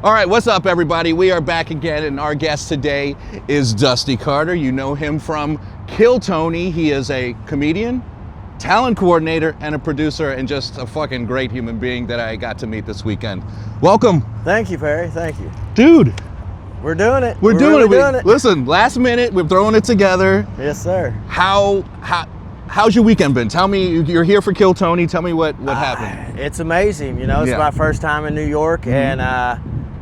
All right, what's up, everybody? We are back again, and our guest today is Dusty Carter. You know him from Kill Tony. He is a comedian, talent coordinator, and a producer, and just a fucking great human being that I got to meet this weekend. Welcome. Thank you, Perry. Thank you. Dude. We're doing it. We're really doing it. it. Listen, last minute, we're throwing it together. Yes, sir. How's your weekend been? Tell me, you're here for Kill Tony. Tell me what happened. It's amazing. You know, it's my first time in New York, and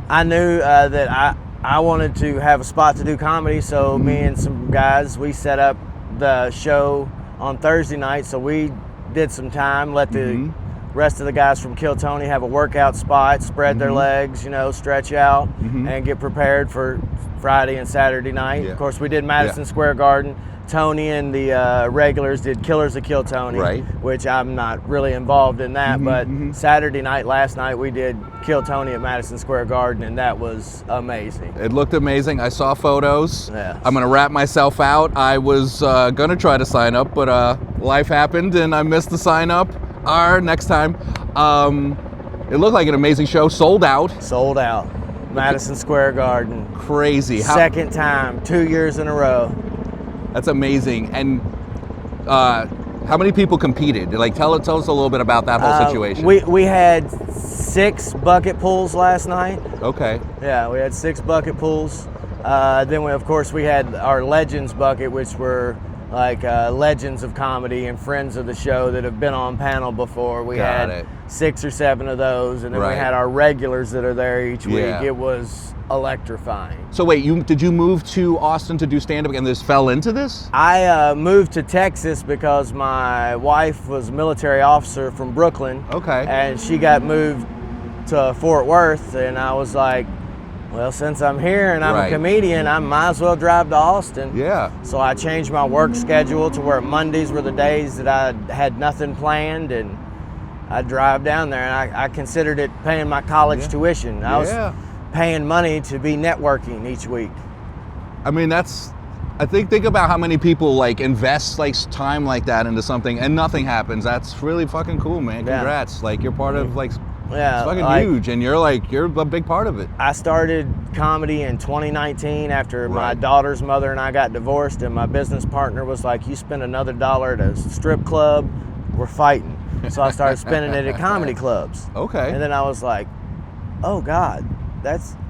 I knew that I wanted to have a spot to do comedy, so me and some guys, we set up the show on Thursday night, so we did some time, let the rest of the guys from Kill Tony have a workout spot, spread their legs, you know, stretch out, and get prepared for Friday and Saturday night. Yeah. Of course, we did Madison Square Garden. Tony and the regulars did Killers of Kill Tony, which I'm not really involved in that, but Saturday night, last night, we did Kill Tony at Madison Square Garden, and that was amazing. It looked amazing. I saw photos. Yes. I'm gonna wrap myself out. I was gonna try to sign up, but life happened and I missed the sign up. Next time. It looked like an amazing show, sold out. Sold out. Madison Square Garden. Crazy. Second time, 2 years in a row. That's amazing. And how many people competed? Like, tell us a little bit about that whole situation. We had 6 bucket pulls last night. Okay. Yeah, we had 6 bucket pulls. Then of course we had our Legends bucket, which were like legends of comedy and friends of the show that have been on panel before. We had 6 or 7 of those, and then we had our regulars that are there each week. It was electrifying. So wait, did you move to Austin to do stand-up and this fell into this? I moved to Texas because my wife was a military officer from Brooklyn. Okay. And she got moved to Fort Worth, and I was like, well, since I'm here and I'm a comedian, I might as well drive to Austin. Yeah. So I changed my work schedule to where Mondays were the days that I had nothing planned, and I'd drive down there, and I considered it paying my college tuition. I was paying money to be networking each week. I mean, think about how many people like invest like time like that into something and nothing happens. That's really fucking cool, man. Congrats. Like, you're part of like, it's fucking huge, and you're a big part of it. I started comedy in 2019 after my daughter's mother and I got divorced, and my business partner was like, you spend another $1 at a strip club, we're fighting. So I started spending it at comedy clubs. Okay. And then I was like, oh God,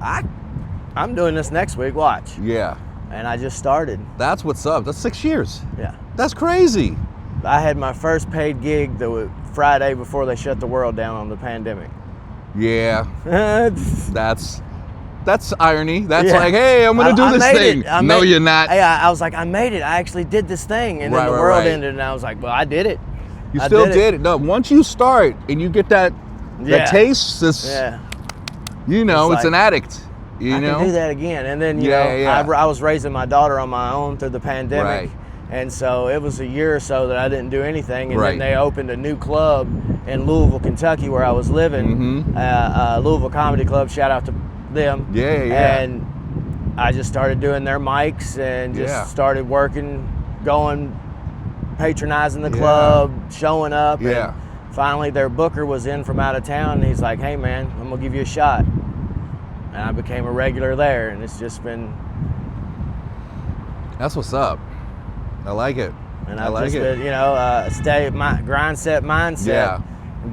I'm doing this next week, watch. Yeah. And I just started. That's what's up. That's 6 years. Yeah. That's crazy. I had my first paid gig the Friday before they shut the world down on the pandemic. Yeah. That's irony. That's like, hey, I'm gonna do this thing. No, you're not. I was like, I made it. I actually did this thing, and then the world ended, and I was like, well, I did it. You still did it. No, once you start and you get that taste, you know, it's like, an addict. You know? I can do that again. And then, you know, I was raising my daughter on my own through the pandemic. And so it was a year or so that I didn't do anything. And then they opened a new club in Louisville, Kentucky, where I was living. Louisville Comedy Club, shout out to them. And I just started doing their mics and just started working, going, patronizing the club, showing up. And finally their booker was in from out of town, and he's like, hey man, I'm gonna give you a shot. And I became a regular there, and it's just been... That's what's up. I like it. And I've just been, you know, grind set mindset.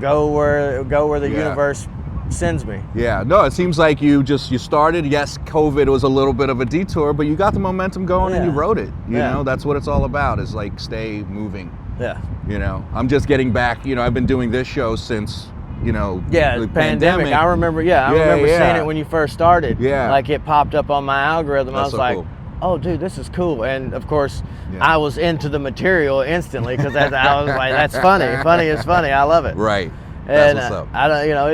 Go where the universe sends me. Yeah, no, it seems like you started. Yes, COVID was a little bit of a detour, but you got the momentum going and you wrote it. You know, that's what it's all about, is like stay moving. Yeah. You know, I'm just getting back, you know, I've been doing this show since, you know, the pandemic. I remember seeing it when you first started. Yeah. Like, it popped up on my algorithm. I was like, cool. Oh, dude, this is cool. And of course, I was into the material instantly, because I was like, that's funny. Funny is funny. I love it. Right. That's what's up. I don't, you know,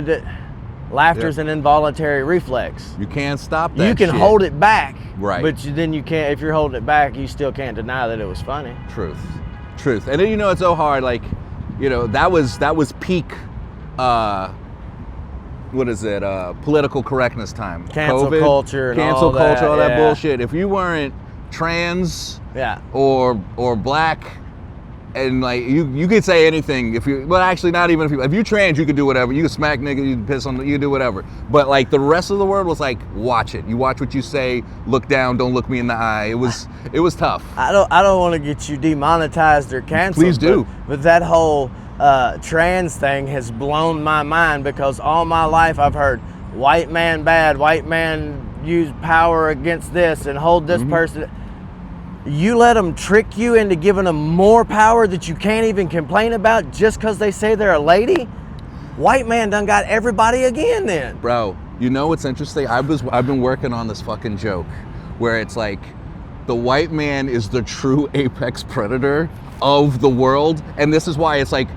laughter's an involuntary reflex. You can't stop that. You can hold it back. Right. But then you can't, if you're holding it back, you still can't deny that it was funny. Truth. And then, you know, it's so hard, like, you know, that was peak political correctness time. Cancel COVID, culture and all that yeah. bullshit. If you weren't trans or black, And like you could say anything if you, well, actually not even if you trans, you could do whatever. You could smack nigga, you can piss on, you can do whatever. But like the rest of the world was like, watch it. You watch what you say. Look down. Don't look me in the eye. It was tough. I don't want to get you demonetized or canceled. Please do. But that whole trans thing has blown my mind, because all my life I've heard white man bad, white man use power against this and hold this person. You let them trick you into giving them more power that you can't even complain about just because they say they're a lady? White man done got everybody again then. Bro, you know what's interesting? I've been working on this fucking joke where it's like the white man is the true apex predator of the world. And this is why it's like,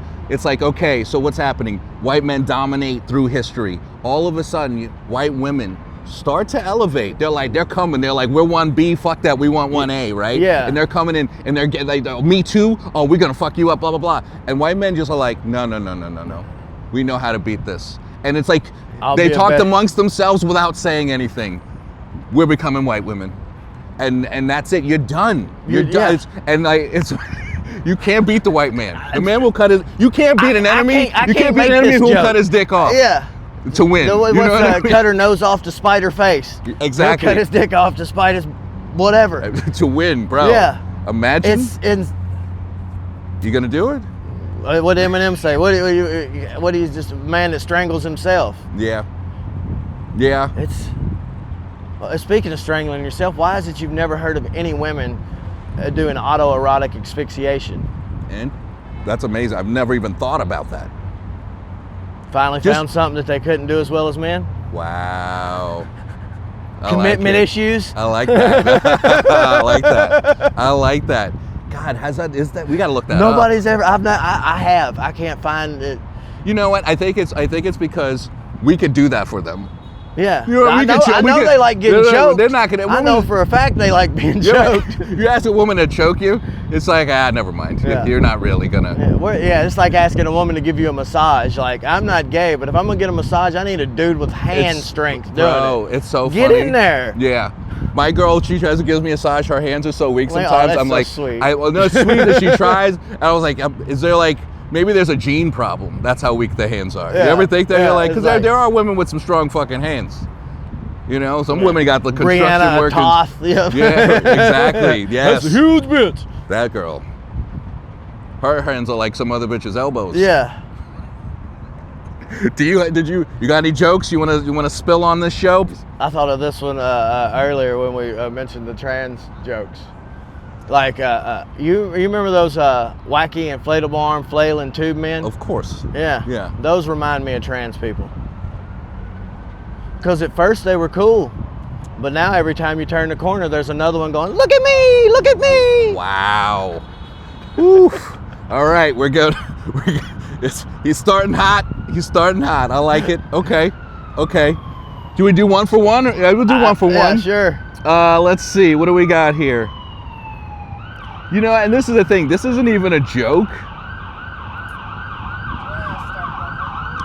okay, so what's happening? White men dominate through history. All of a sudden, white women start to elevate. They're coming. They're like, we're 1B, fuck that, we want 1A, right? Yeah. And they're coming in and they're getting like, oh, me too? Oh, we're gonna fuck you up, blah, blah, blah. And white men just are like, no. We know how to beat this. And it's like, they talked amongst themselves without saying anything. We're becoming white women. And that's it, you're done. You're done. It's you can't beat the white man. The man will cut his, you can't beat an enemy. You can't beat an enemy who will cut his dick off. Yeah. To win. Cut her nose off to spite her face. Exactly. Cut his dick off to spite his whatever. To win, bro. Yeah. Imagine. You gonna do it? What did Eminem say? What he's just a man that strangles himself. Yeah. Speaking of strangling yourself, why is it you've never heard of any women doing autoerotic asphyxiation? And that's amazing. I've never even thought about that. Finally found something that they couldn't do as well as men? Wow. Commitment issues? I like that. I like that. God, we gotta look that up. Nobody's ever, I can't find it. You know what? I think it's because we could do that for them. Yeah, you know, I know they like getting choked. They're not gonna. I know for a fact they like being choked. You ask a woman to choke you, it's like, never mind. Yeah. You're not really gonna. Yeah, it's like asking a woman to give you a massage. Like, I'm not gay, but if I'm gonna get a massage, I need a dude with hand strength doing it. Bro, it's so funny. Get in there. Yeah. My girl, she tries to give me a massage. Her hands are so weak sometimes. I'm like, sweet. It's sweet that she tries. And I was like, is there like, maybe there's a gene problem? That's how weak the hands are. Yeah. You ever think that? Yeah, you're like, because there are women with some strong fucking hands. You know, some women got the construction Brianna workers. Toth. Yeah, exactly. Yes. That's a huge bitch. That girl. Her hands are like some other bitch's elbows. Yeah. You got any jokes you wanna spill on this show? I thought of this one earlier when we mentioned the trans jokes. Like, you remember those wacky inflatable arm flailing tube men? Of course. Yeah. Yeah. Those remind me of trans people. Because at first they were cool, but now every time you turn the corner, there's another one going, look at me, look at me. Wow. Oof. All right, we're good. He's starting hot. I like it. Okay. Do we do one for one? Yeah, we'll do one for one. Yeah, sure. Let's see. What do we got here? You know, and this is the thing. This isn't even a joke.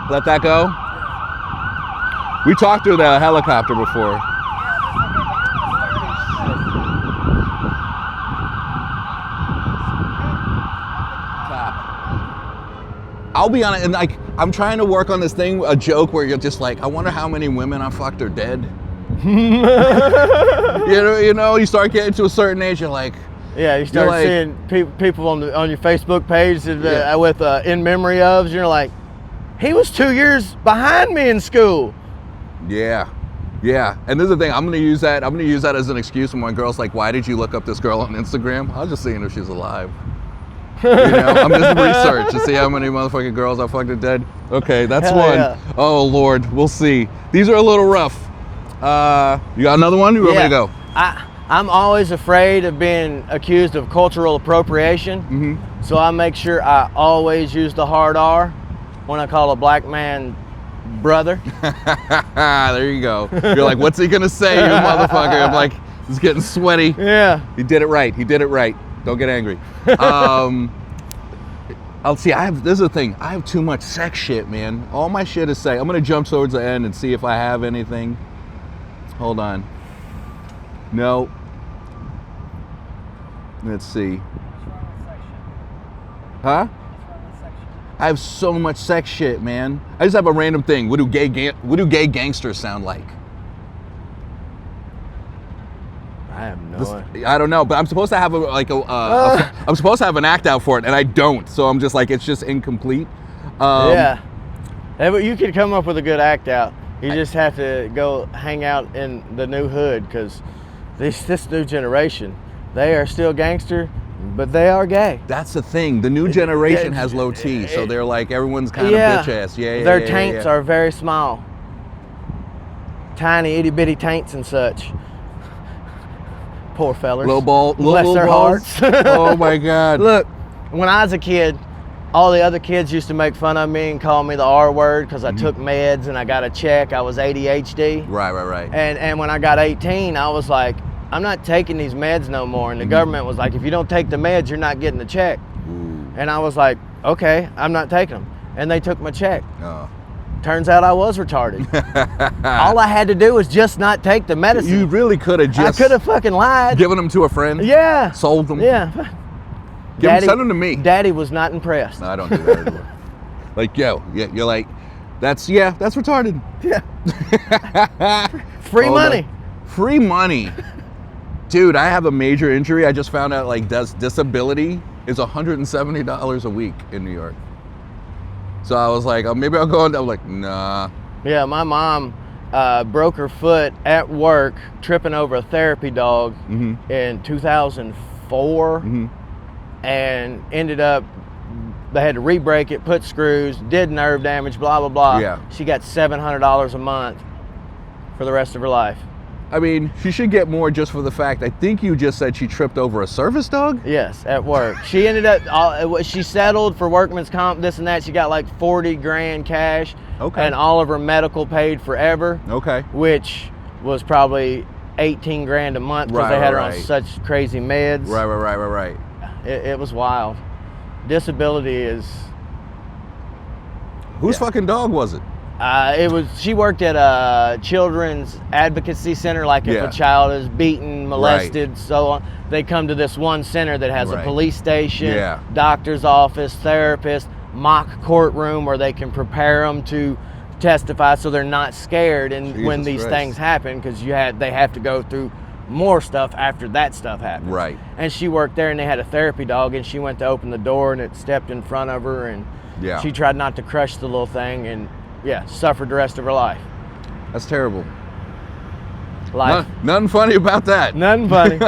Let that go. We talked to the helicopter before. I'll be honest, and like, I'm trying to work on this thing, a joke where you're just like, I wonder how many women I fucked are dead. you know, you start getting to a certain age, you're like, yeah, you start seeing people on your Facebook page with in memory ofs. You're like, he was 2 years behind me in school. Yeah. And this is the thing. I'm gonna use that as an excuse when my girl's like, "Why did you look up this girl on Instagram?" I was just seeing if she's alive. You know, I'm just research to see how many motherfucking girls I fucked are dead. Okay, that's one. Yeah. Oh Lord, we'll see. These are a little rough. You got another one? You want me to go? I'm always afraid of being accused of cultural appropriation, so I make sure I always use the hard R when I call a black man brother. There you go. You're like, what's he gonna say, you motherfucker? I'm like, it's getting sweaty. Yeah. He did it right. Don't get angry. I'll see. This is the thing. I have too much sex shit, man. All my shit is sex. I'm gonna jump towards the end and see if I have anything. Hold on. No. Let's see. Huh? I have so much sex shit, man. I just have a random thing. What do gay gangsters sound like? I have no idea. I don't know, but I'm supposed to have I'm supposed to have an act out for it, and I don't. So I'm just like, it's just incomplete. Yeah, you could come up with a good act out. You just have to go hang out in the new hood, because this new generation, they are still gangster, but they are gay. That's the thing. The new generation has low T, so they're like, everyone's kind of bitch ass. Yeah, Their taints are very small, tiny itty bitty taints and such. Poor fellers. Bless their hearts. Oh my God. Look, when I was a kid, all the other kids used to make fun of me and call me the R word because I took meds and I got a check. I was ADHD. Right. And when I got 18, I was like, I'm not taking these meds no more. And the government was like, if you don't take the meds, you're not getting the check. Ooh. And I was like, okay, I'm not taking them. And they took my check. Oh. Turns out I was retarded. All I had to do was just not take the medicine. You really could have just... I could have fucking lied. Given them to a friend? Yeah. Sold them? Yeah. Send them to me. Daddy was not impressed. No, I don't do that anymore. Like, you're like, that's retarded. Yeah. Free money. Free money. Dude, I have a major injury. I just found out, like, disability is $170 a week in New York. So I was like, maybe I'll go. I'm like, nah. Yeah, my mom broke her foot at work tripping over a therapy dog in 2004 and ended up, they had to re-break it, put screws, did nerve damage, blah, blah, blah. Yeah. She got $700 a month for the rest of her life. I mean, she should get more just for the fact, I think you just said she tripped over a service dog? Yes, at work. She ended up, she settled for workman's comp, this and that. She got like 40 grand cash. Okay. And all of her medical paid forever. Okay. Which was probably 18 grand a month because they had her on such crazy meds. Right. It was wild. Disability is... Whose fucking dog was it? She worked at a children's advocacy center, like if a child is beaten, molested, so on, they come to this one center that has a police station, doctor's office, therapist, mock courtroom where they can prepare them to testify so they're not scared when these things happen, because they have to go through more stuff after that stuff happens. Right. And she worked there, and they had a therapy dog, and she went to open the door and it stepped in front of her, and she tried not to crush the little thing, and suffered the rest of her life. That's terrible. Life. Nothing funny about that. Nothing funny.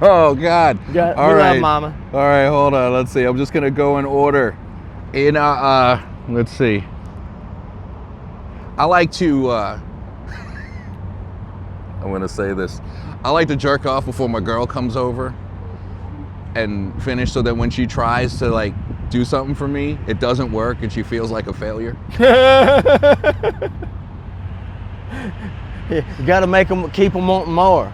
Oh, God. All right, Mama. All right, hold on. Let's see. I'm just going to go in order. Let's see. I like to, I'm going to say this. I like to jerk off before my girl comes over and finish, so that when she tries to, like, do something for me, it doesn't work and she feels like a failure. You got to keep them wanting more.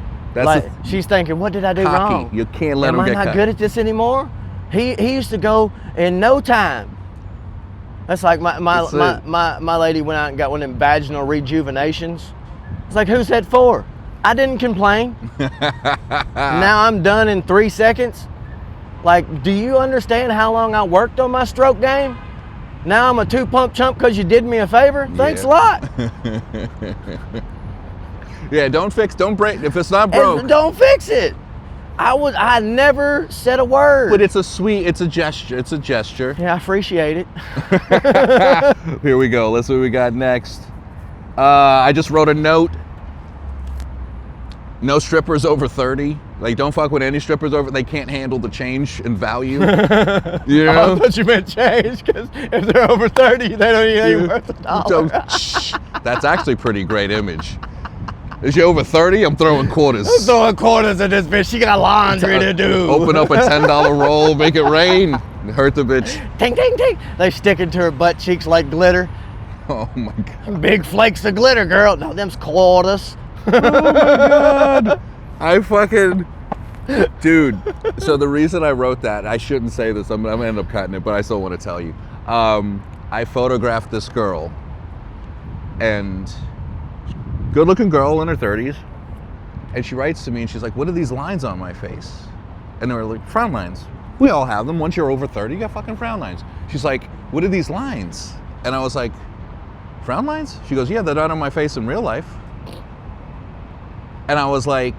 She's thinking, what did I do wrong? You can't let them get Am I not good at this anymore? He used to go in no time. That's like my lady went out and got one of them vaginal rejuvenations. It's like, who's that for? I didn't complain. Now I'm done in 3 seconds. Like, do you understand how long I worked on my stroke game? Now I'm a 2-pump chump because you did me a favor? Thanks a lot. Yeah, don't break. If it's not broke, don't fix it. I never said a word. But it's a gesture. Yeah, I appreciate it. Here we go. Let's see what we got next. I just wrote a note. No strippers over 30. Like, don't fuck with any strippers they can't handle the change in value. You know? I thought you meant change, because if they're over 30, they don't even worth $1. That's actually a pretty great image. Is she over 30? I'm throwing quarters. I'm throwing quarters at this bitch. She got laundry to do. Open up a $10 roll, make it rain. Hurt the bitch. Ting, ting, ting. They stick into her butt cheeks like glitter. Oh my God. Big flakes of glitter, girl. No, them's quarters. Oh my God. I fucking... Dude, so the reason I wrote that, I shouldn't say this, I'm gonna end up cutting it, but I still want to tell you. I photographed this girl, and good looking girl in her 30s, and she writes to me and she's like, what are these lines on my face? And they were like, frown lines. We all have them. Once you're over 30, you got fucking frown lines. She's like, what are these lines? And I was like, frown lines? She goes, yeah, they're not on my face in real life. And I was like,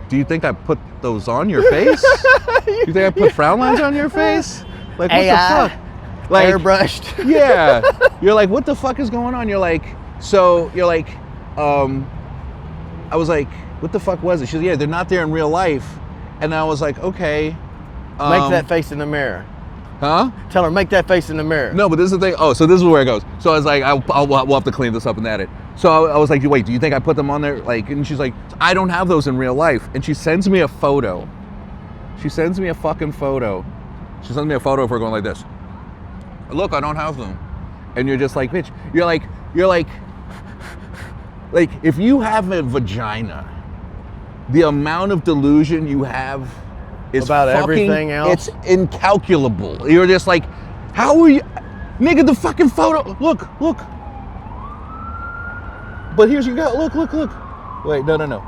do you think I put those on your face? Do you think I put frown lines on your face? Like, what AI, the fuck? Like, airbrushed. Yeah. You're like, what the fuck is going on? You're like, I was like, what the fuck was it? She's like, yeah, they're not there in real life. And I was like, okay. Make that face in the mirror. Huh? Tell her, make that face in the mirror. No, but this is the thing. Oh, so this is where it goes. So I was like, we'll have to clean this up and edit. So I was like, wait, do you think I put them on there? Like, and she's like, I don't have those in real life. And she sends me a photo. She sends me a fucking photo. She sends me a photo of her going like this. Look, I don't have them. And you're just like, bitch, you're like, if you have a vagina, the amount of delusion you have is about fucking, everything else. It's incalculable. You're just like, how are you, nigga? The fucking photo. Look. But here's you got. Look. Wait, no.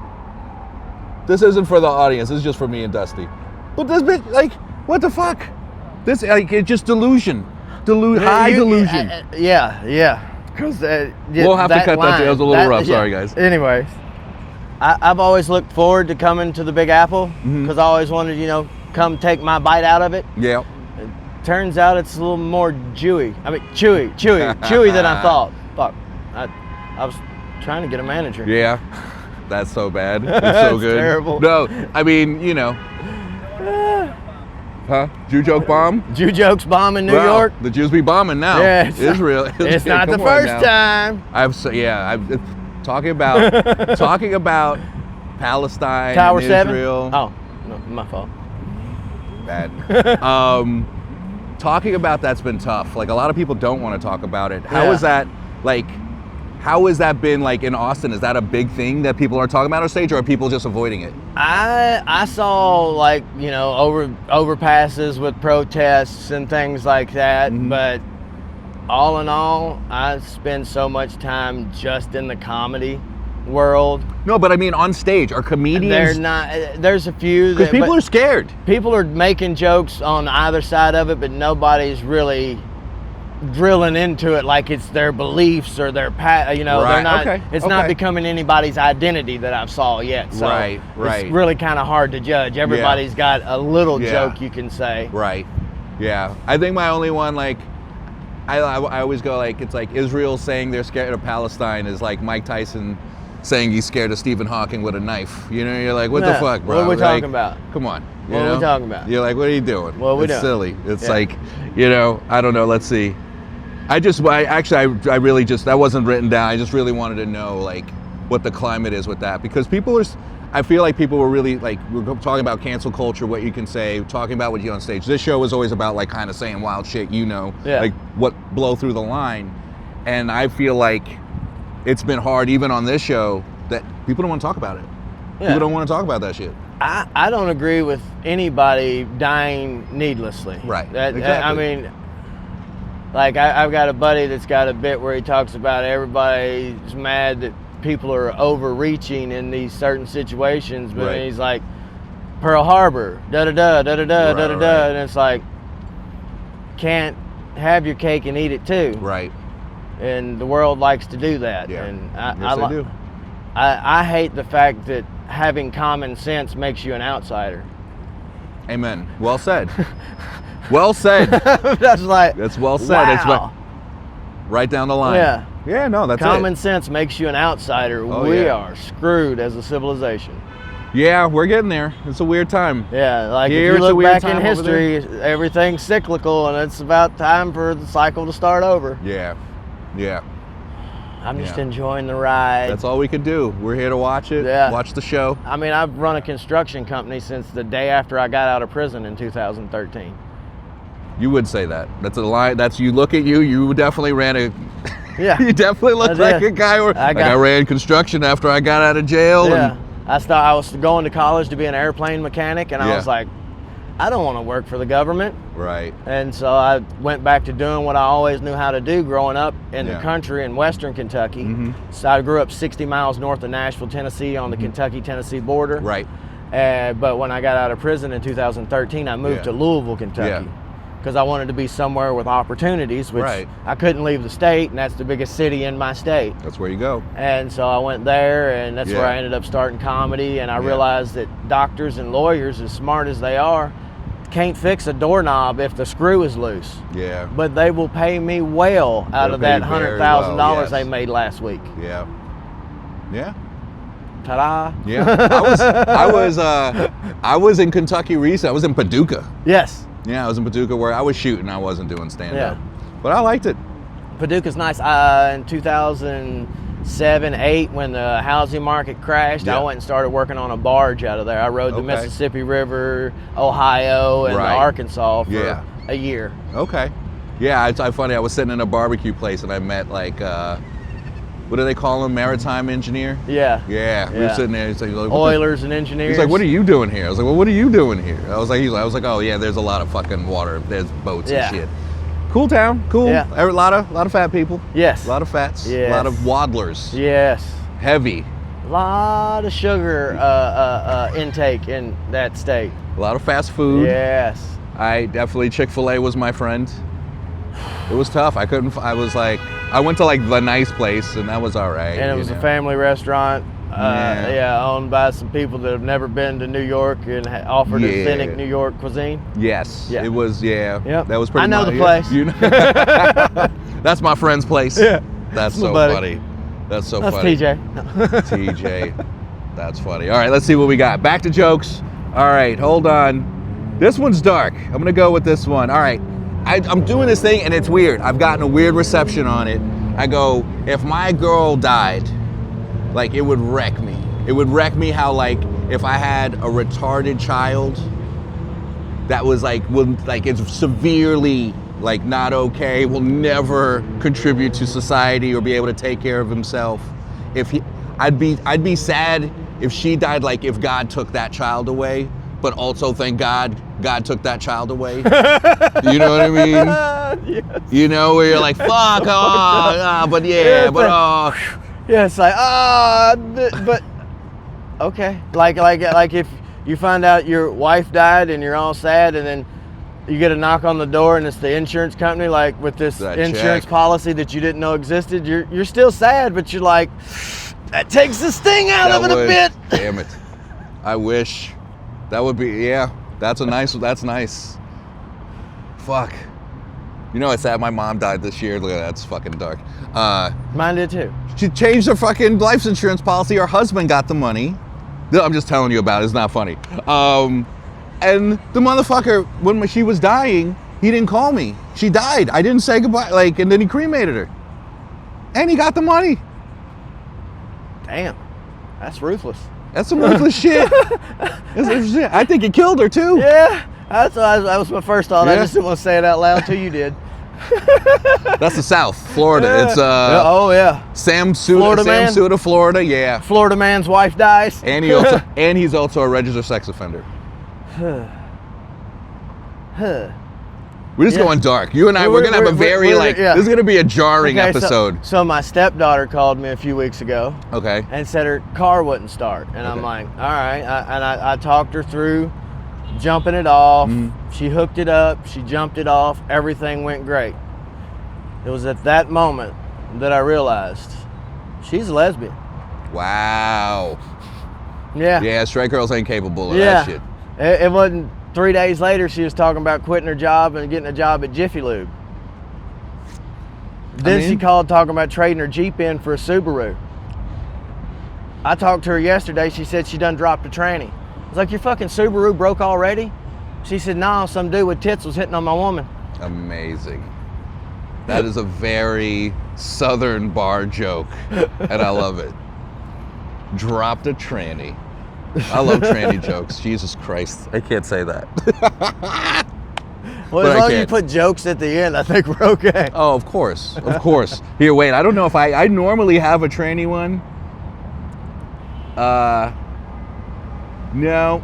This isn't for the audience. This is just for me and Dusty. But this bitch, like, what the fuck? This, like, it's just delusion. High delusion. Yeah. Because we'll have to cut that. That was a little rough. Sorry, guys. Anyways, I've always looked forward to coming to the Big Apple because I always wanted, come take my bite out of it. Yeah. Turns out it's a little more chewy. I mean, chewy than I thought. Fuck. I was trying to get a manager. Yeah. That's so bad. It's so good. Terrible. No, I mean, Huh? Jew joke bomb? Jew jokes bomb in New York. The Jews be bombing now. Yeah, Israel. It's not the first time. I'm talking about Palestine, Tower and 7? Israel. Oh, no, my fault. Bad. Talking about that's been tough. Like, a lot of people don't want to talk about it. How has that been, like, in Austin? Is that a big thing that people are talking about on stage, or are people just avoiding it? I saw, like, overpasses with protests and things like that, but all in all, I spend so much time just in the comedy world. No, but I mean on stage, are comedians? They're not. There's a few. Because people are scared. People are making jokes on either side of it, but nobody's really drilling into it like it's their beliefs or their Right. they're not. Okay. It's not becoming anybody's identity that I've saw yet. So Right. It's really kind of hard to judge. Everybody's got a little joke you can say. Right. Yeah. I think my only one, like, I always go, like, it's like Israel saying they're scared of Palestine is like Mike Tyson saying he's scared of Stephen Hawking with a knife. You're like, what the fuck, bro? What are we like, talking about? Come on. What are we talking about? You're like, what are you doing? What are we doing? It's silly. It's like, I don't know. Let's see. I really just, that wasn't written down. I just really wanted to know, like, what the climate is with that. Because I feel like people were really, like, we're talking about cancel culture, what you can say, talking about what you on stage. This show was always about, like, kind of saying wild shit, like what blow through the line. And I feel like it's been hard, even on this show, that people don't want to talk about it. Yeah. People don't want to talk about that shit. I don't agree with anybody dying needlessly. Right. Exactly. I mean, like, I've got a buddy that's got a bit where he talks about everybody's mad that people are overreaching in these certain situations, but he's like, Pearl Harbor, da-da-da, da-da-da, da-da-da, and it's like, can't have your cake and eat it too. Right. And the world likes to do that. Yeah. And they do. I hate the fact that having common sense makes you an outsider. Amen. Well said. Well said. That's well said. Wow. It's right down the line. Yeah. Yeah, no, that's common sense makes you an outsider. We are screwed as a civilization. Yeah, we're getting there. It's a weird time. Yeah, like if you look back in history, everything's cyclical, and it's about time for the cycle to start over. Yeah. I'm just enjoying the ride. That's all we could do. We're here to watch it, watch the show. I mean, I've run a construction company since the day after I got out of prison in 2013. You would say that. That's a lie. You look at you. You definitely ran a. Yeah. You definitely look like a guy. I ran construction after I got out of jail. Yeah. I was going to college to be an airplane mechanic, and I was like, I don't want to work for the government. Right. And so I went back to doing what I always knew how to do growing up in the country in western Kentucky. So I grew up 60 miles north of Nashville, Tennessee on the Kentucky-Tennessee border. Right. But when I got out of prison in 2013, I moved to Louisville, Kentucky. Because I wanted to be somewhere with opportunities, which I couldn't leave the state, and that's the biggest city in my state. That's where you go. And so I went there, and that's where I ended up starting comedy, and I realized that doctors and lawyers, as smart as they are, can't fix a doorknob if the screw is loose. Yeah. But they will pay me well out of that $100,000 they made last week. Yeah. Yeah. Ta-da. Yeah. I was in Kentucky recently. I was in Paducah. Yes. Yeah, I was in Paducah where I was shooting. I wasn't doing stand-up. But I liked it. Paducah's nice. In 2007, 8, when the housing market crashed, I went and started working on a barge out of there. I rode the Mississippi River, Ohio, and Arkansas for a year. Okay. Yeah, it's funny. I was sitting in a barbecue place and I met like, what do they call him? Maritime engineer? Yeah. Yeah. We were sitting there. He's like, oilers and engineers. He's like, what are you doing here? I was like, well, what are you doing here? I was like, oh yeah, there's a lot of fucking water. There's boats and shit. Cool town. Cool. Yeah. A lot of fat people. Yes. A lot of fats. Yes. A lot of waddlers. Yes. Heavy. A lot of sugar intake in that state. A lot of fast food. Yes. Chick-fil-A was my friend. It was tough. I went to like the nice place and that was all right. And it was a family restaurant, owned by some people that have never been to New York and offered authentic New York cuisine. Yes, it was, Yep. That was pretty I know the place. You know? That's my friend's place. Yeah. That's so funny. That's so funny. TJ. TJ. That's funny. All right, let's see what we got. Back to jokes. All right, hold on. This one's dark. I'm going to go with this one. All right. I'm doing this thing and it's weird. I've gotten a weird reception on it. I go, if my girl died, like it would wreck me. It would wreck me how like if I had a retarded child that was like, it's severely like not okay, will never contribute to society or be able to take care of himself. I'd be sad if she died, like if God took that child away. But also, thank God, God took that child away. You know what I mean? Yes. You know, where you're like, fuck, but Yes, like, but, okay. Like if you find out your wife died and you're all sad and then you get a knock on the door and it's the insurance company, like with this insurance policy that you didn't know existed, you're still sad, but you're like, that takes the sting out of it a bit. Damn it. I wish. That would be, that's nice. Fuck. You know, it's sad my mom died this year. Look at that, that's fucking dark. Mine did too. She changed her fucking life insurance policy. Her husband got the money. I'm just telling you about it, it's not funny. And the motherfucker, when she was dying, he didn't call me. She died. I didn't say goodbye, and then he cremated her. And he got the money. Damn, that's ruthless. That's some ruthless shit. I think he killed her too. Yeah, that was my first thought. I just didn't want to say it out loud until you did. That's the South, Florida. It's Sam Suda, Florida. Yeah. Florida man's wife dies. And he's also a registered sex offender. We're just going dark. You and I, we're gonna have a very this is gonna be a jarring episode. So my stepdaughter called me a few weeks ago. Okay. And said her car wouldn't start, and I'm like, all right. I talked her through jumping it off. She hooked it up. She jumped it off. Everything went great. It was at that moment that I realized she's a lesbian. Wow. Yeah. Yeah. Straight girls ain't capable of that shit. It wasn't. 3 days later, she was talking about quitting her job and getting a job at Jiffy Lube. Then she called talking about trading her Jeep in for a Subaru. I talked to her yesterday. She said she done dropped a tranny. I was like, your fucking Subaru broke already? She said, no, some dude with tits was hitting on my woman. Amazing. That is a very Southern bar joke, and I love it. Dropped a tranny. I love tranny jokes. Jesus Christ. I can't say that. Well, as long as you put jokes at the end, I think we're okay. Oh, of course. Of course. Here, wait. I don't know if I normally have a tranny one. No.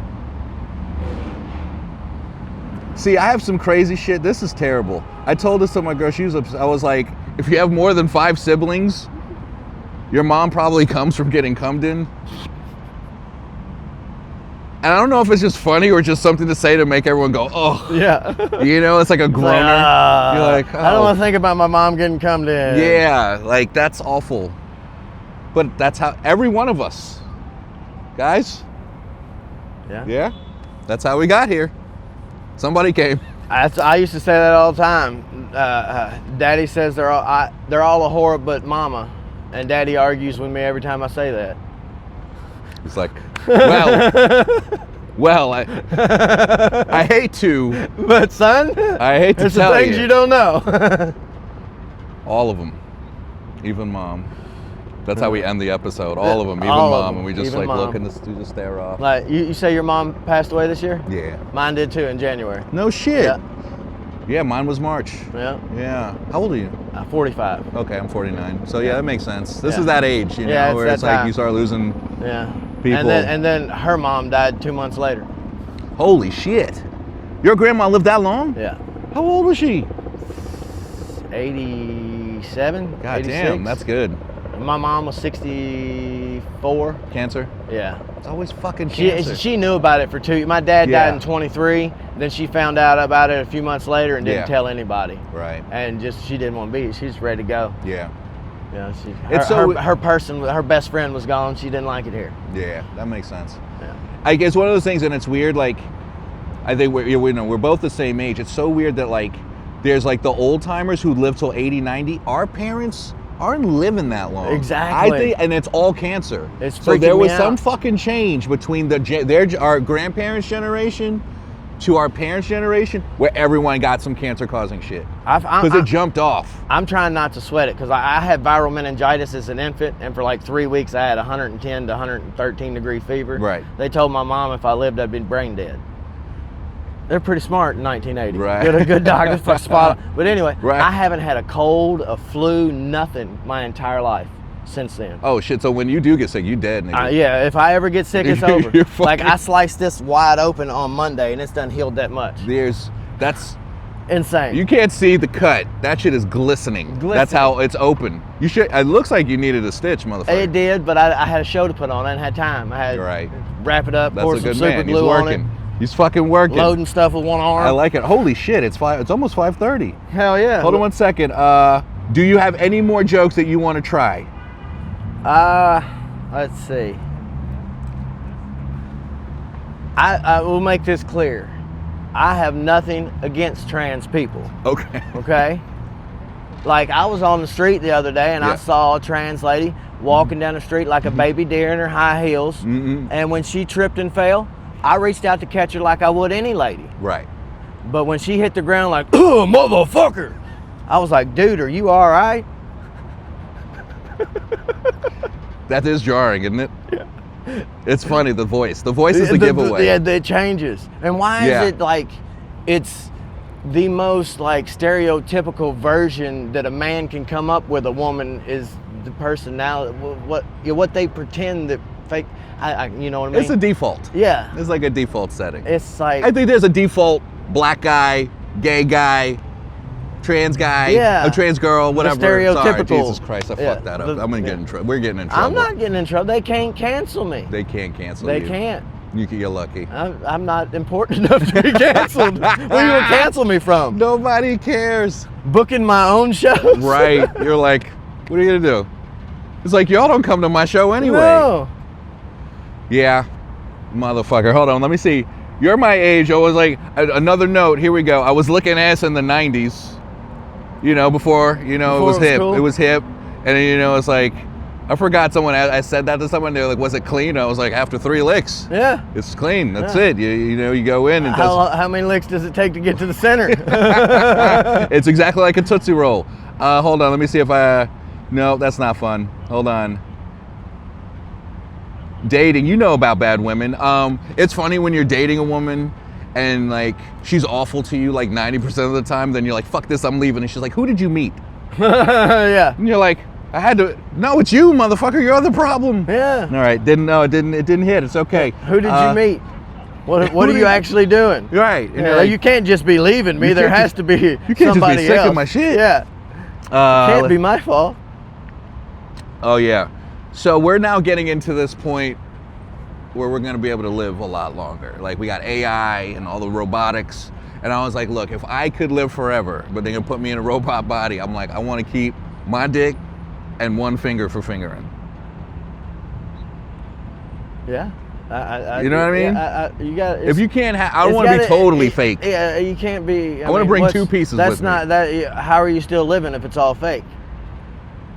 See, I have some crazy shit. This is terrible. I told this to my girl. I was like, if you have more than 5 siblings, your mom probably comes from getting cummed in. And I don't know if it's just funny or just something to say to make everyone go, oh. Yeah. You know, it's like a groaner. You're like, oh. I don't want to think about my mom getting cummed in. Yeah, like that's awful. But that's how every one of us, guys. Yeah. Yeah. That's how we got here. Somebody came. I used to say that all the time. Daddy says they're all a whore but mama, and Daddy argues with me every time I say that. It's like, well, I hate to, but son, I hate to there's tell some things you don't know. All of them, even mom. That's how we end the episode. All of them, even All of mom, them, and we just even like mom. look and just stare off. Like you say, your mom passed away this year? Yeah. Mine did too in January. No shit. Yeah. Yeah, mine was March. Yeah. Yeah. How old are you? 45. Okay, I'm 49. So yeah, that makes sense. This is that age, you know, Yeah, it's where that it's like time. you start losing Yeah. people. And then her mom died 2 months later. Holy shit. Your grandma lived that long? Yeah. How old was she? 87. God 86. damn, that's good. My mom was 64. Cancer? Yeah. It's always fucking cancer. She knew about it for 2 years. My dad Yeah. died in 23. Then she found out about it a few months later and didn't Yeah. tell anybody. Right. And she didn't want to be. She's ready to go. Yeah. You know, her best friend was gone. She didn't like it here. Yeah, that makes sense. Yeah. I guess one of those things, and it's weird, like, I think we're both the same age. It's so weird that, like, there's, like, the old timers who live till 80, 90. Our parents aren't living that long. Exactly. I think, and it's all cancer. It's so freaking there was me some out. fucking change between our grandparents' generation to our parents' generation where everyone got some cancer-causing shit. Because it jumped off. I'm trying not to sweat it because I had viral meningitis as an infant, and for like 3 weeks I had 110 to 113 degree fever. Right. They told my mom if I lived I'd be brain dead. They're pretty smart in 1980. Right. Good doctors for spot on. But anyway, Right. I haven't had a cold, a flu, nothing my entire life since then. Oh, shit. So when you do get sick, you dead, nigga. Yeah, if I ever get sick, it's You're over. fucking- Like, I sliced this wide open on Monday, and it's done healed that much. That's... Insane. You can't see the cut. That shit is glistening. That's how it's open. You should. It looks like you needed a stitch, motherfucker. It did, but I had a show to put on. I didn't have time. I had You're right. to wrap it up, That's pour a some good super man. He's glue on it, working. He's fucking working. loading stuff with one arm. I like it. Holy shit! It's almost 5:30. Hell yeah. Hold on 1 second. Do you have any more jokes that you want to try? Let's see. I will make this clear. I have nothing against trans people. Okay. Okay? Like, I was on the street the other day and Yeah. I saw a trans lady walking down the street like a baby deer in her high heels. Mm-mm. And when she tripped and fell, I reached out to catch her like I would any lady. Right. But when she hit the ground like, oh, motherfucker, I was like, dude, are you all right? That is jarring, isn't it? Yeah. It's funny, the voice. The voice is the giveaway. Yeah, it changes. And why Yeah. is it like, it's the most like stereotypical version that a man can come up with a woman is the personality, what they pretend that fake, you know what I mean? It's a default. Yeah. It's like a default setting. It's like, I think there's a default black guy, gay guy, trans guy, Yeah. a trans girl, whatever. stereotypical- Sorry, Jesus Christ, I Yeah, fucked that up. the- I'm gonna get in trouble. We're getting in trouble. I'm not getting in trouble. They can't cancel me. They can't cancel They you. can't. You're lucky. I'm not important enough to be canceled. Where you gonna cancel me from? Nobody cares. Booking my own shows? Right. You're like, what are you gonna do? It's like, y'all don't come to my show anyway. No. Yeah. Motherfucker. Hold on, let me see. You're my age. I was like, another note, here we go. I was licking ass in the 90s. You know, before, you know, it was hip. cool. It was hip. And you know, it's like, I forgot I said that to someone. They were like, was it clean? I was like, after 3 licks. Yeah. It's clean. That's Yeah. it. You know, you go in and How many licks does it take to get to the center? it's exactly like a Tootsie Roll. Hold on, let me see if no, that's not fun. Hold on. Dating, you know about bad women. It's funny when you're dating a woman and like she's awful to you like 90% of the time, then you're like, fuck this, I'm leaving. And she's like, who did you meet? Yeah. And you're like, no, it's you, motherfucker, you're the problem. Yeah. All right, it didn't hit, it's okay. Who did you meet? What are you actually doing? Right. And Yeah, you're like, you can't just be leaving me. You There can't has to be you can't just be somebody sick of else. my shit. Yeah. Can't be my fault. Oh yeah. So we're now getting into this point where we're going to be able to live a lot longer. Like, we got AI and all the robotics. And I was like, look, if I could live forever, but they're going to put me in a robot body, I'm like, I want to keep my dick and one finger for fingering. Yeah. You know what I mean? You got. If you can't have, I don't want to be totally fake. Yeah, you can't be. I want to bring two pieces. That's not that. How are you still living if it's all fake?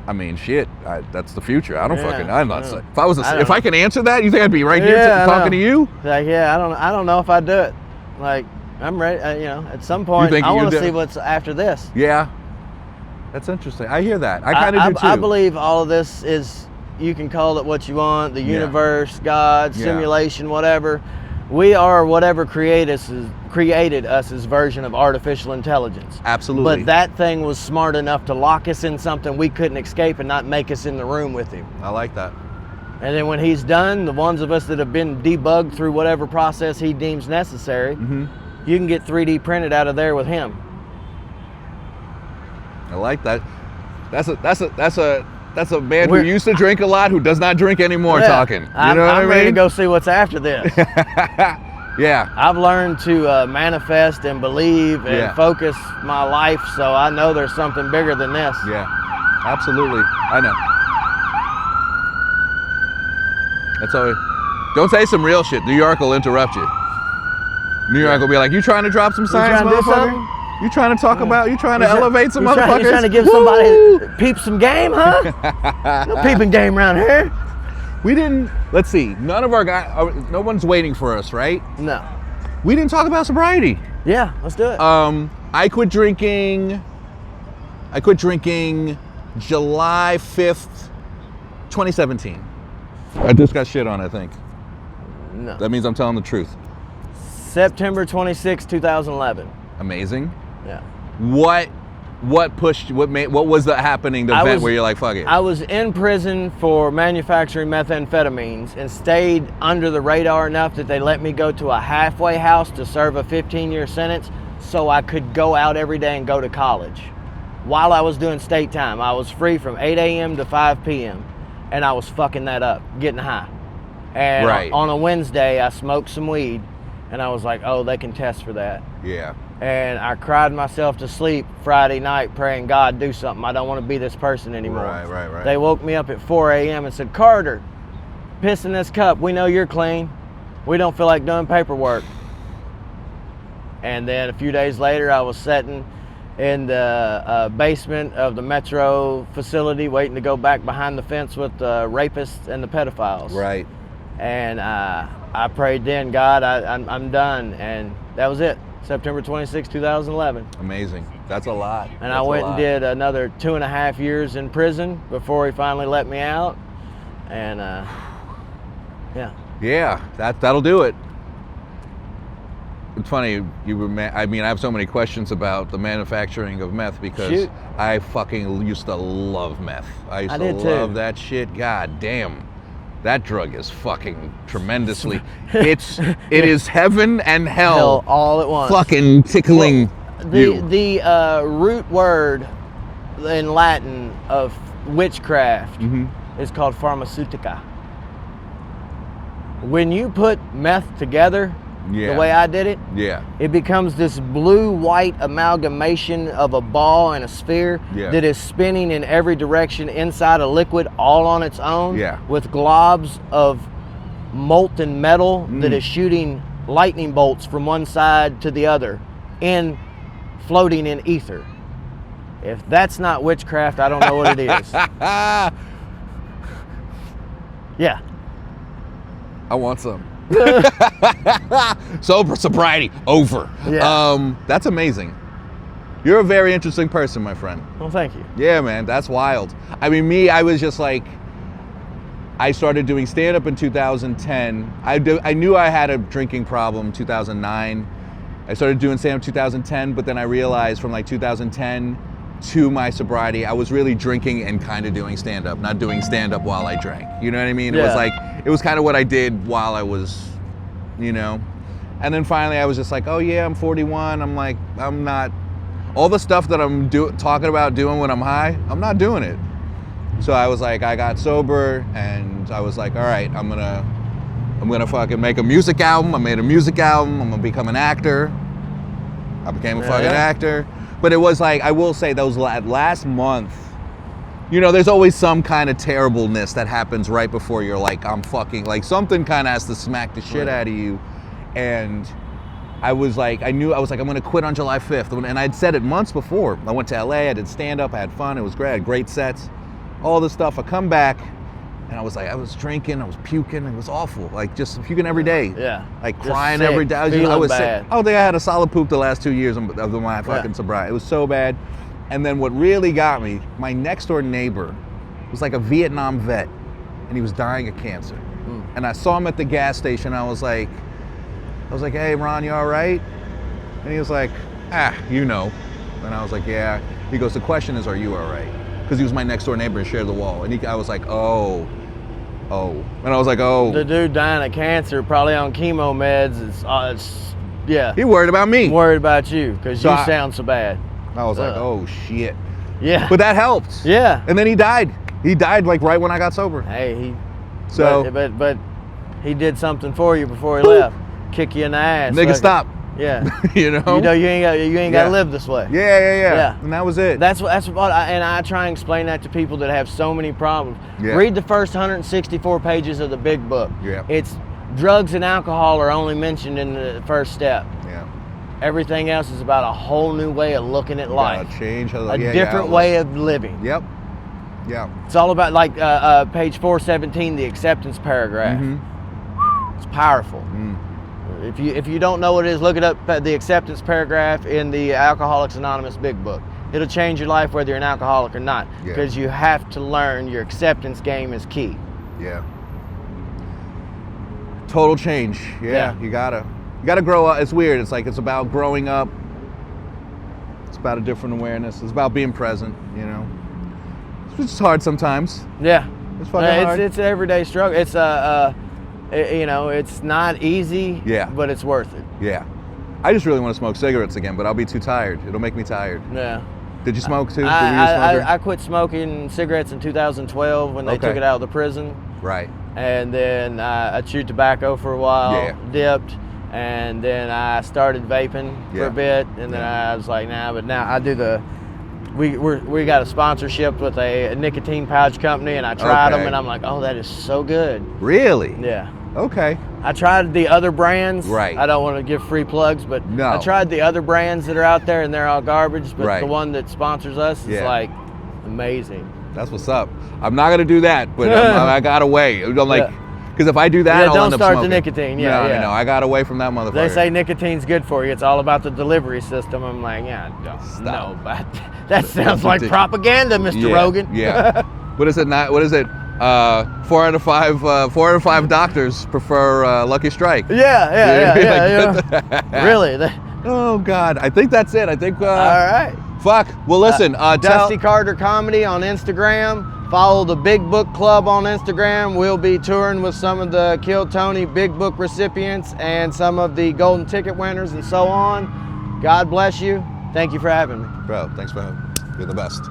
I mean, shit. That's the future. I don't fucking. I'm not. Yeah. If I was, if I can answer that, you think I'd be right here talking to you? Like, yeah, I don't know if I'd do it. Like, I'm ready. You know, at some point, I want to see what's after this. Yeah, that's interesting. I hear that. I kind of do too. I believe all of this is. You can call it what you want, the universe, God, simulation, whatever. We are whatever created us as version of artificial intelligence. Absolutely. But that thing was smart enough to lock us in something we couldn't escape and not make us in the room with him. I like that. And then when he's done, the ones of us that have been debugged through whatever process he deems necessary, you can get 3D printed out of there with him. I like that. That's a man who used to drink a lot, who does not drink anymore, talking. You know what I mean? I'm ready to go see what's after this. Yeah. I've learned to manifest and believe and focus my life, so I know there's something bigger than this. Yeah, absolutely. I know. That's all. Don't say some real shit. New York will interrupt you. New York will be like, you trying to drop some science, motherfucker? You trying to talk about, you trying to elevate some motherfuckers? You trying to give somebody peep some game, huh? No peeping game around here. We didn't, let's see, none of our guys, no one's waiting for us, right? No. We didn't talk about sobriety. Yeah, let's do it. I quit drinking July 5th, 2017. I just got shit on, I think. No. That means I'm telling the truth. September 26, 2011. Amazing. Yeah. What was the happening event where you're like, fuck it? I was in prison for manufacturing methamphetamines and stayed under the radar enough that they let me go to a halfway house to serve a 15-year sentence so I could go out every day and go to college. While I was doing state time, I was free from 8 a.m. to 5 p.m. and I was fucking that up, getting high. And on a Wednesday, I smoked some weed and I was like, oh, they can test for that. Yeah. And I cried myself to sleep Friday night praying, God, do something. I don't want to be this person anymore. Right. They woke me up at 4 a.m. and said, Carter, piss in this cup. We know you're clean. We don't feel like doing paperwork. And then a few days later, I was sitting in the basement of the Metro facility waiting to go back behind the fence with the rapists and the pedophiles. Right. And I prayed then, God, I'm done. And that was it. September 26, 2011. Amazing. That's a lot. And I went and did another 2.5 years in prison before he finally let me out. And yeah. Yeah, that'll do it. It's funny, I have so many questions about the manufacturing of meth because I fucking used to love meth. I used to love that shit. God damn. That drug is fucking tremendously. It is heaven and hell all at once. Fucking tickling you. The root word in Latin of witchcraft is called pharmaceutica. When you put meth together, the way I did it, it becomes this blue-white amalgamation of a ball and a sphere that is spinning in every direction inside a liquid all on its own with globs of molten metal that is shooting lightning bolts from one side to the other floating in ether. If that's not witchcraft, I don't know what it is. Yeah. I want some. Sobriety over. That's amazing. You're a very interesting person, my friend. Well, thank you. Yeah, man, that's wild. I mean, I was just like, I started doing stand-up in 2010. I knew I had a drinking problem in 2009. I started doing stand-up in 2010, but then I realized from like 2010 to my sobriety, I was really drinking and kind of doing stand-up, not doing stand-up while I drank. You know what I mean? It was like, it was kind of what I did while I was, you know? And then finally I was just like, oh yeah, I'm 41. I'm like, I'm not, all the stuff that I'm talking about doing when I'm high, I'm not doing it. So I was like, I got sober and I was like, all right, I'm gonna I'm gonna fucking make a music album. I made a music album. I'm gonna become an actor. I became a fucking actor. But it was like, I will say, those last month, you know, there's always some kind of terribleness that happens right before you're like, I'm fucking, like something kind of has to smack the shit out of you. And I was like, I'm gonna quit on July 5th. And I'd said it months before. I went to LA, I did stand up, I had fun, it was great, I had great sets, all this stuff. I come back and I was like, I was drinking, I was puking, it was awful. Like just puking every day. Yeah. Like crying every day. I was sick. I don't think I had a solid poop the last 2 years of my fucking sobriety. It was so bad. And then what really got me, my next door neighbor was like a Vietnam vet and he was dying of cancer. And I saw him at the gas station. I was like, hey, Ron, you all right? And he was like, you know. And I was like, yeah. He goes, the question is, are you all right? Because he was my next door neighbor and shared the wall. And I was like, oh. And I was like, oh. The dude dying of cancer, probably on chemo meds, yeah. He worried about me. Worried about you, because you sound so bad. I was like, oh, shit. Yeah. But that helped. Yeah. And then he died. He died like right when I got sober. Hey, So. But he did something for you before he left. Kick you in the ass. Nigga, stop. Yeah. You know you ain't got to live this way. Yeah. And that was it. That's what and I try and explain that to people that have so many problems. Yeah. Read the first 164 pages of the big book. Yeah. It's drugs and alcohol are only mentioned in the first step. Yeah. Everything else is about a whole new way of looking at life. Change a different way of living. Yep. Yeah. It's all about like page 417, the acceptance paragraph. Mm-hmm. It's powerful. If you don't know what it is, look it up, the acceptance paragraph in the Alcoholics Anonymous Big Book. It'll change your life whether you're an alcoholic or not, because you have to learn your acceptance game is key. Yeah. Total change. Yeah. You gotta grow up. It's weird. It's like it's about growing up. It's about a different awareness. It's about being present. You know, it's hard sometimes. Yeah. It's fucking hard. It's an everyday struggle. It's you know, it's not easy. Yeah. But it's worth it. Yeah. I just really want to smoke cigarettes again, but I'll be too tired. It'll make me tired. Yeah. Did you smoke too? I quit smoking cigarettes in 2012 when they took it out of the prison. Right. And then I chewed tobacco for a while, dipped, and then I started vaping for a bit, and then I was like, nah. But now I do we got a sponsorship with a nicotine pouch company, and I tried them, and I'm like, oh, that is so good. Really? Yeah. Okay. I tried the other brands. Right. I don't want to give free plugs, but I tried the other brands that are out there, and they're all garbage. But the one that sponsors us is like amazing. That's what's up. I'm not gonna do that, but I got away. I'm like, because if I do that, I'll don't end up start smoking. the nicotine. No, I got away from that motherfucker. They say nicotine's good for you. It's all about the delivery system. I'm like, no, but that sounds like propaganda, Mr. Rogan. Yeah. What is it? 4 out of 5 doctors prefer Lucky Strike. Yeah. Really? Oh God, I think that's it. I think. All right. Fuck. Well, listen. Dusty Carter Comedy on Instagram. Follow the Big Book Club on Instagram. We'll be touring with some of the Kill Tony Big Book recipients and some of the golden ticket winners and so on. God bless you. Thank you for having me. Bro, thanks for having me. You're the best.